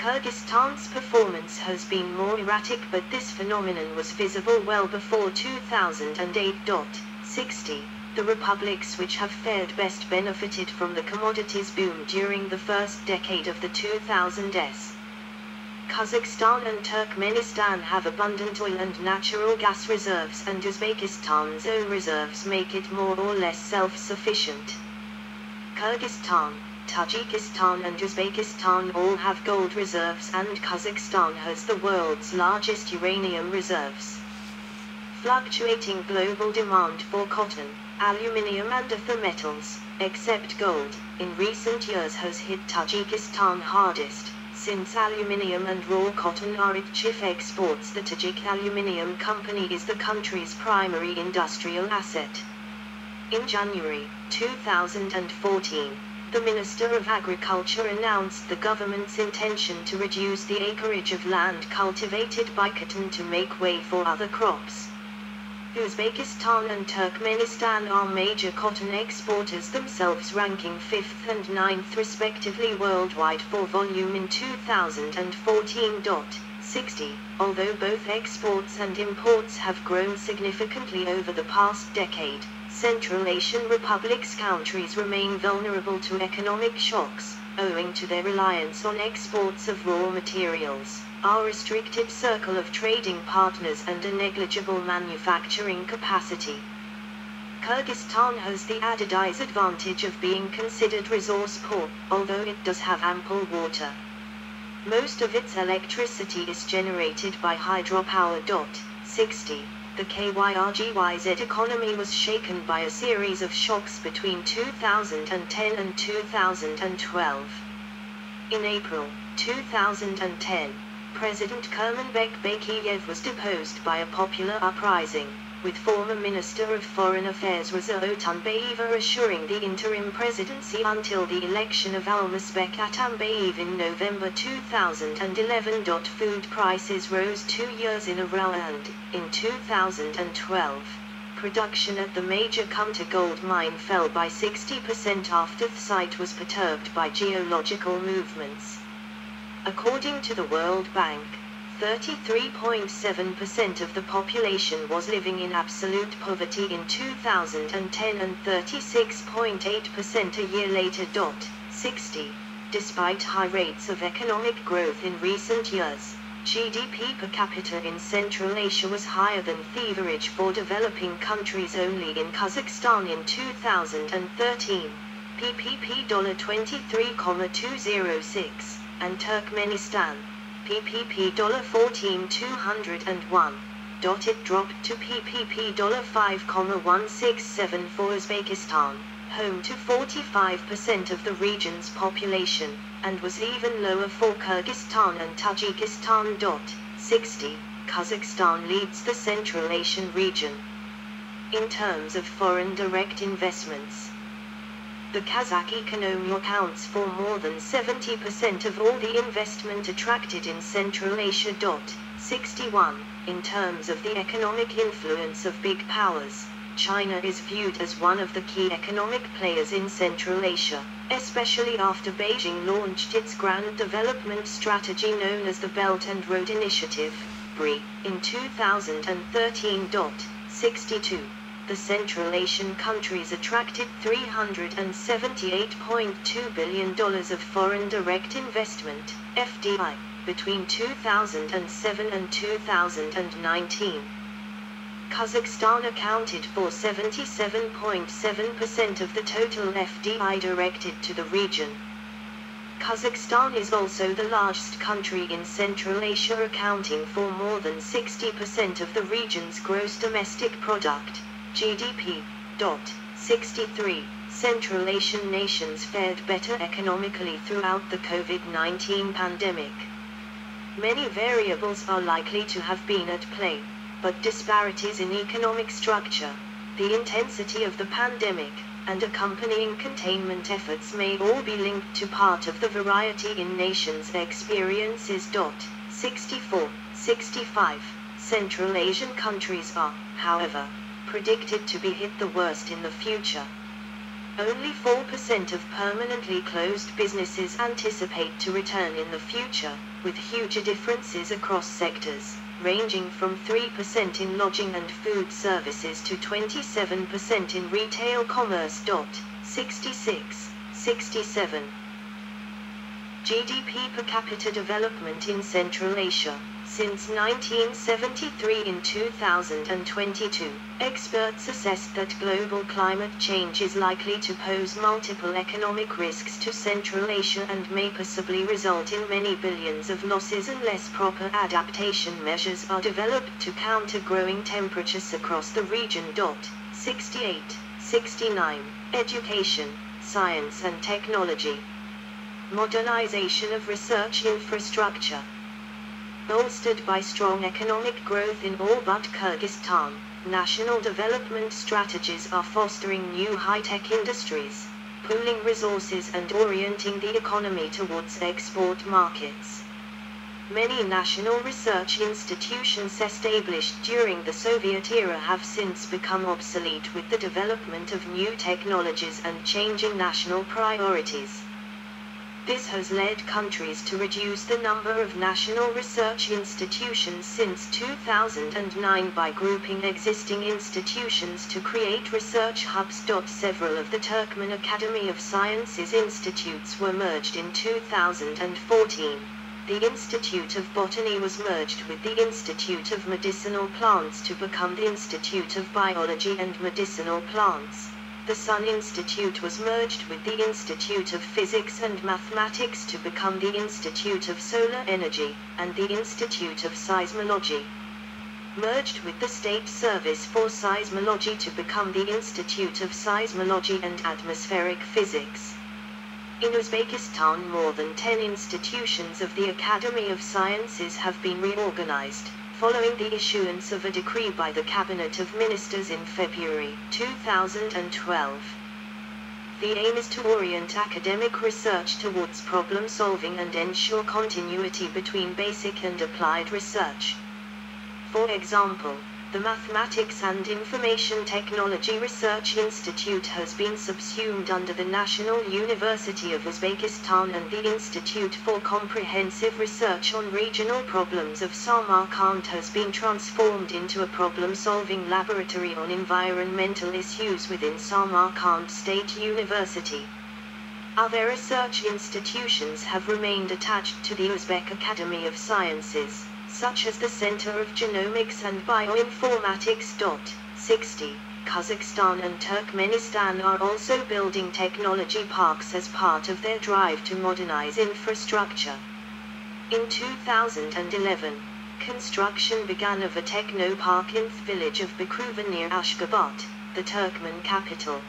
Kyrgyzstan's performance has been more erratic, but this phenomenon was visible well before 2008. 60. The republics which have fared best benefited from the commodities boom during the first decade of the 2000s. Kazakhstan and Turkmenistan have abundant oil and natural gas reserves, and Uzbekistan's oil reserves make it more or less self-sufficient. Kyrgyzstan, Tajikistan and Uzbekistan all have gold reserves, and Kazakhstan has the world's largest uranium reserves. Fluctuating global demand for cotton, aluminium and other metals, except gold, in recent years has hit Tajikistan hardest, since aluminium and raw cotton are its chief exports. The Tajik Aluminium Company is the country's primary industrial asset. In January 2014, the Minister of Agriculture announced the government's intention to reduce the acreage of land cultivated by cotton to make way for other crops. Uzbekistan and Turkmenistan are major cotton exporters themselves, ranking 5th and 9th respectively worldwide for volume in 2014. 60. Although both exports and imports have grown significantly over the past decade, Central Asian republics countries remain vulnerable to economic shocks, owing to their reliance on exports of raw materials, our restricted circle of trading partners and a negligible manufacturing capacity. Kyrgyzstan has the added disadvantage of being considered resource poor, although it does have ample water. Most of its electricity is generated by hydropower. 60. The Kyrgyz economy was shaken by a series of shocks between 2010 and 2012. In April 2010, President Kurmanbek Bakiyev was deposed by a popular uprising, with former Minister of Foreign Affairs Rza Otunbaeva assuring the interim presidency until the election of Almazbek Atambayev in November 2011. Food prices rose 2 years in a row, and, in 2012, production at the major Kumta gold mine fell by 60% after the site was perturbed by geological movements. According to the World Bank, 33.7% of the population was living in absolute poverty in 2010 and 36.8% a year later. 60. Despite high rates of economic growth in recent years, GDP per capita in Central Asia was higher than the average for developing countries only in Kazakhstan in 2013, PPP $23,206, and Turkmenistan, PPP $14,201. It dropped to PPP $5,167 for Uzbekistan, home to 45% of the region's population, and was even lower for Kyrgyzstan and Tajikistan. 60. Kazakhstan leads the Central Asian region in terms of foreign direct investments. The Kazakh economy accounts for more than 70% of all the investment attracted in Central Asia. 61. In terms of the economic influence of big powers, China is viewed as one of the key economic players in Central Asia, especially after Beijing launched its Grand Development Strategy known as the Belt and Road Initiative, BRI, in 2013. 62. The Central Asian countries attracted $378.2 billion of foreign direct investment, FDI, between 2007 and 2019. Kazakhstan accounted for 77.7% of the total FDI directed to the region. Kazakhstan is also the largest country in Central Asia, accounting for more than 60% of the region's gross domestic product, GDP. 63. Central Asian nations fared better economically throughout the COVID-19 pandemic. Many variables are likely to have been at play, but disparities in economic structure, the intensity of the pandemic, and accompanying containment efforts may all be linked to part of the variety in nations' experiences. 64. 65. Central Asian countries are, however, predicted to be hit the worst in the future. Only 4% of permanently closed businesses anticipate to return in the future, with huge differences across sectors, ranging from 3% in lodging and food services to 27% in retail commerce. 66-67 GDP per capita development in Central Asia. Since 1973 in 2022, experts assessed that global climate change is likely to pose multiple economic risks to Central Asia and may possibly result in many billions of losses unless proper adaptation measures are developed to counter growing temperatures across the region. 68-69 Education, Science and Technology. Modernization of research infrastructure. Bolstered by strong economic growth in all but Kyrgyzstan, national development strategies are fostering new high-tech industries, pooling resources and orienting the economy towards export markets. Many national research institutions established during the Soviet era have since become obsolete with the development of new technologies and changing national priorities. This has led countries to reduce the number of national research institutions since 2009 by grouping existing institutions to create research hubs. Several of the Turkmen Academy of Sciences institutes were merged in 2014. The Institute of Botany was merged with the Institute of Medicinal Plants to become the Institute of Biology and Medicinal Plants. The Sun Institute was merged with the Institute of Physics and Mathematics to become the Institute of Solar Energy, and the Institute of Seismology. Merged with the State Service for Seismology to become the Institute of Seismology and Atmospheric Physics. In Uzbekistan, more than 10 institutions of the Academy of Sciences have been reorganized, following the issuance of a decree by the Cabinet of Ministers in February 2012. The aim is to orient academic research towards problem solving and ensure continuity between basic and applied research. For example, the Mathematics and Information Technology Research Institute has been subsumed under the National University of Uzbekistan, and the Institute for Comprehensive Research on Regional Problems of Samarkand has been transformed into a problem-solving laboratory on environmental issues within Samarkand State University. Other research institutions have remained attached to the Uzbek Academy of Sciences, such as the Center of Genomics and Bioinformatics. 60. Kazakhstan and Turkmenistan are also building technology parks as part of their drive to modernize infrastructure. In 2011, construction began of a techno-park in the village of Bakruva near Ashgabat, the Turkmen capital.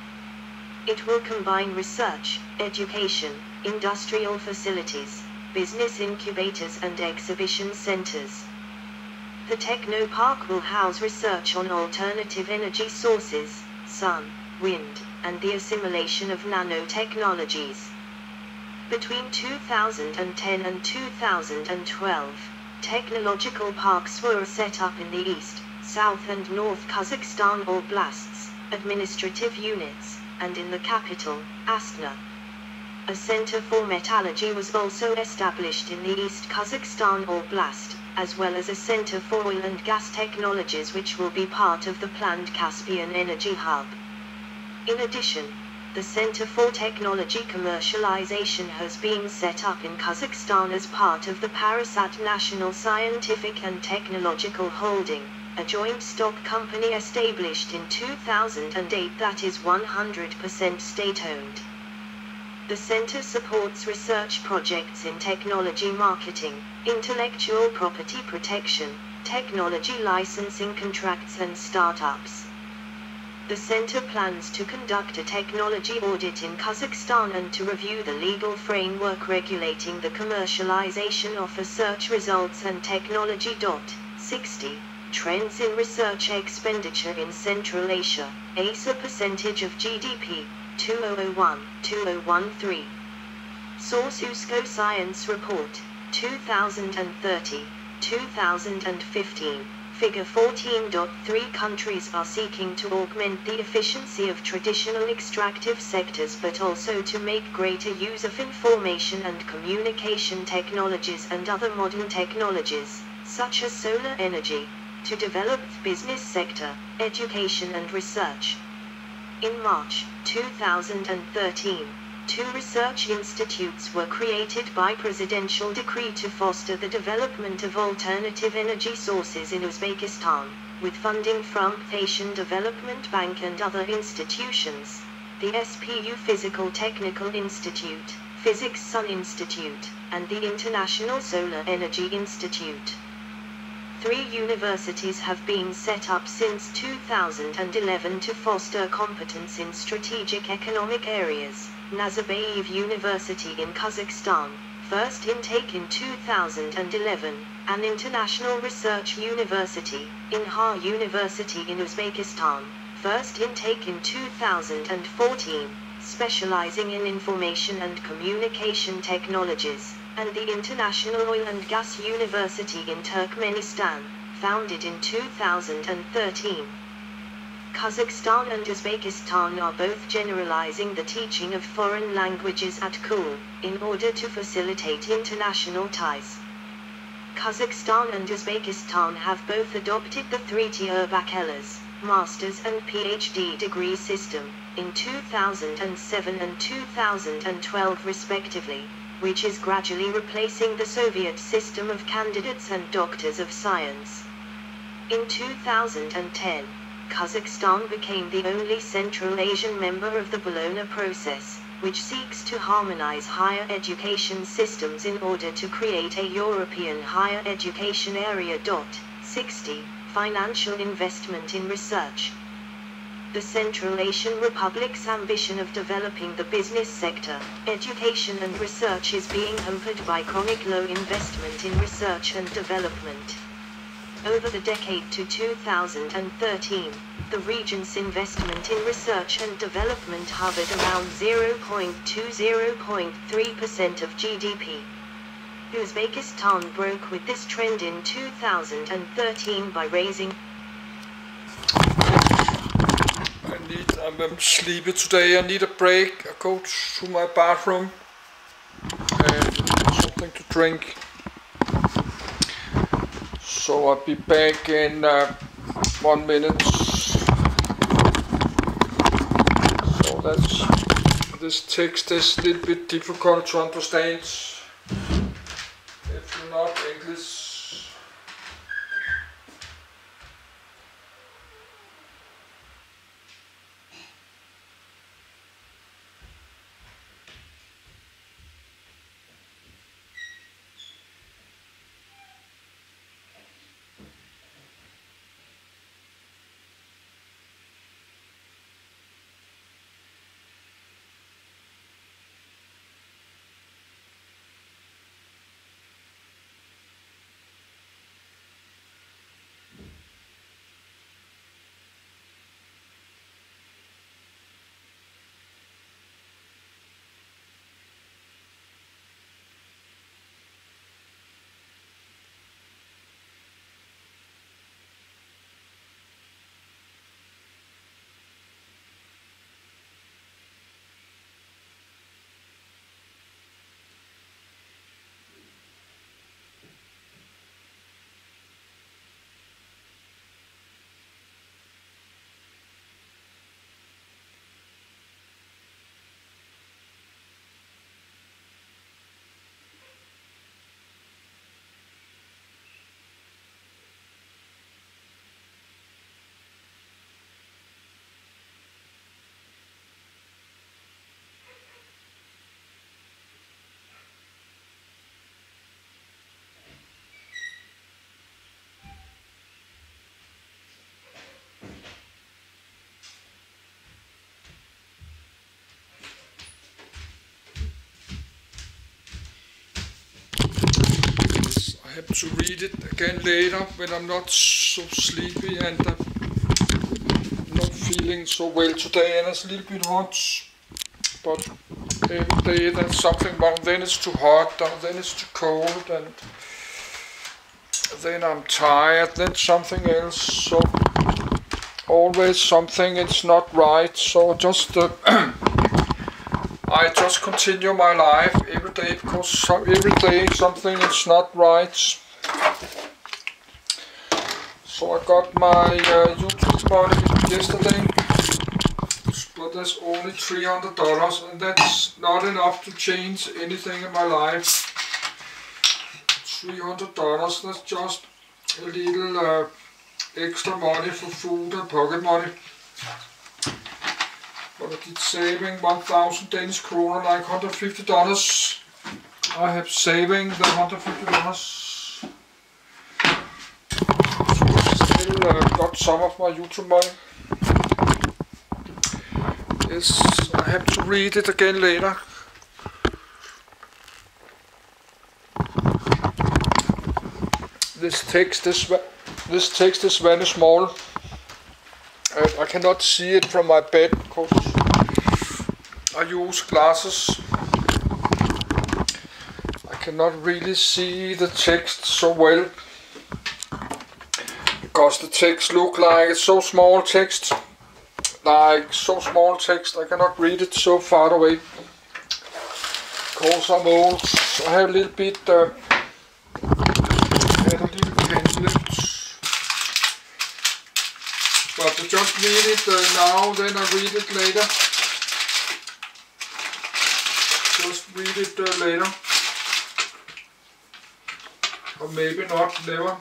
It will combine research, education, industrial facilities, business incubators and exhibition centers. The Technopark will house research on alternative energy sources, sun, wind, and the assimilation of nanotechnologies. Between 2010 and 2012, technological parks were set up in the East, South and North Kazakhstan Oblasts, administrative units, and in the capital, Astana. A center for metallurgy was also established in the East Kazakhstan Oblast, as well as a center for oil and gas technologies which will be part of the planned Caspian Energy Hub. In addition, the Center for Technology Commercialization has been set up in Kazakhstan as part of the Parasat National Scientific and Technological Holding, a joint stock company established in 2008 that is 100% state-owned. The center supports research projects in technology marketing, intellectual property protection, technology licensing contracts and startups. The center plans to conduct a technology audit in Kazakhstan and to review the legal framework regulating the commercialization of research results and technology. 60. Trends in research expenditure in Central Asia, ASA percentage of GDP, 2001-2013. Source USCO Science Report, 2030, 2015, Figure 14.3 countries are seeking to augment the efficiency of traditional extractive sectors but also to make greater use of information and communication technologies and other modern technologies, such as solar energy, to develop the business sector, education and research. In March 2013, 2 research institutes were created by presidential decree to foster the development of alternative energy sources in Uzbekistan, with funding from Asian Development Bank and other institutions. The SPU Physical Technical Institute, Physics Sun Institute, and the International Solar Energy Institute. 3 universities have been set up since 2011 to foster competence in strategic economic areas. Nazarbayev University in Kazakhstan, first intake in 2011, an international research university, Inha University in Uzbekistan, first intake in 2014, specializing in information and communication technologies, and the International Oil and Gas University in Turkmenistan, founded in 2013. Kazakhstan and Uzbekistan are both generalizing the teaching of foreign languages at school, in order to facilitate international ties. Kazakhstan and Uzbekistan have both adopted the 3-tier bachelor's, master's and PhD degree system, in 2007 and 2012 respectively, which is gradually replacing the Soviet system of candidates and doctors of science. In 2010, Kazakhstan became the only Central Asian member of the Bologna process, which seeks to harmonize higher education systems in order to create a European higher education area. 60. Financial investment in research. The Central Asian Republic's ambition of developing the business sector, education and research is being hampered by chronic low investment in research and development. Over the decade to 2013, the region's investment in research and development hovered around 0.2–0.3% of GDP. Uzbekistan broke with this trend in 2013 by raising. I'm sleepy today. I need a break. I go to my bathroom and something to drink. So I'll be back in 1 minute. So this text is a little bit difficult to understand if you're not English. I have to read it again later when I'm not so sleepy and not feeling so well today, and it's a little bit hot, but every day there's something wrong. Then it's too hot, then it's too cold, and then I'm tired, then something else, so always something is not right, so just I just continue my life every day, because every day something is not right. So I got my YouTube money yesterday, but that's only $300, and that's not enough to change anything in my life. $300, that's just a little extra money for food and pocket money. But I did saving 1,000 Danish kroner, like $150. I have saving the $150. Still got some of my YouTube money. Yes, I have to read it again later. This text is very small. I cannot see it from my bed because I use glasses. I cannot really see the text so well, because the text look like it's so small text. I cannot read it so far away. Because I'm old, I have a little bit pamphlet. But I just read it now, then I read it later. Just read it later. Or maybe not, never.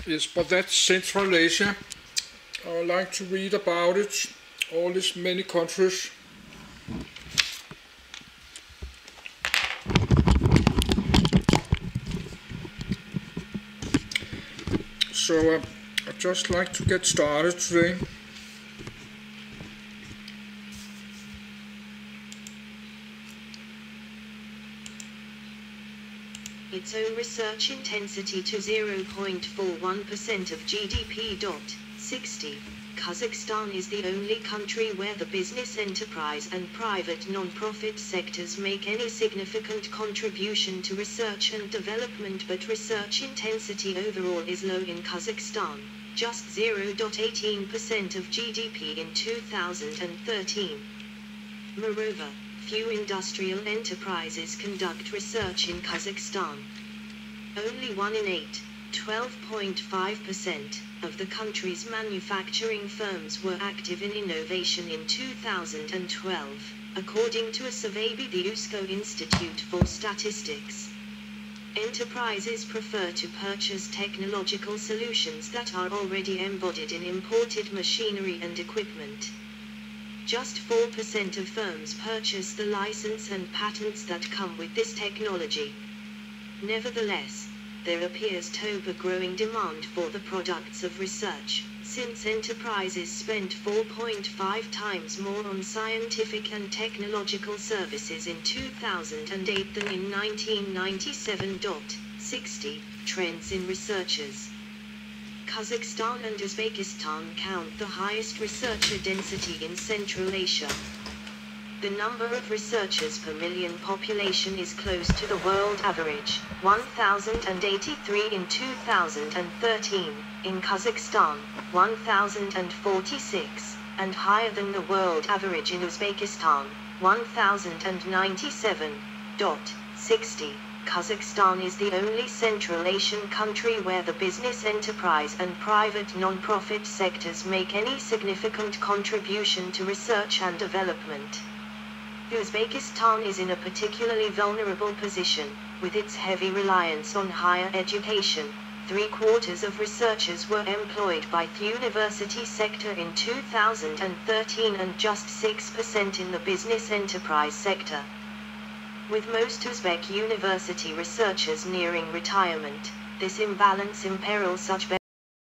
Yes, but that's Central Asia. I like to read about it. All these many countries. So I just like to get started today. Its own research intensity to 0.41% of GDP. 60. Kazakhstan is the only country where the business enterprise and private non-profit sectors make any significant contribution to research and development, but research intensity overall is low in Kazakhstan, just 0.18% of GDP in 2013. Moreover, few industrial enterprises conduct research in Kazakhstan. Only 1 in 8, 12.5%, of the country's manufacturing firms were active in innovation in 2012, according to a survey by the USCO Institute for Statistics. Enterprises prefer to purchase technological solutions that are already embodied in imported machinery and equipment. Just 4% of firms purchase the license and patents that come with this technology. Nevertheless, there appears to be growing demand for the products of research, since enterprises spent 4.5 times more on scientific and technological services in 2008 than in 1997. 60. Trends in researchers. Kazakhstan and Uzbekistan count the highest researcher density in Central Asia. The number of researchers per million population is close to the world average, 1,083 in 2013, in Kazakhstan, 1,046, and higher than the world average in Uzbekistan, 1,097. 60. Kazakhstan is the only Central Asian country where the business enterprise and private non-profit sectors make any significant contribution to research and development. Uzbekistan is in a particularly vulnerable position, with its heavy reliance on higher education. 3/4 of researchers were employed by the university sector in 2013 and just 6% in the business enterprise sector. With most Uzbek university researchers nearing retirement, this imbalance imperils such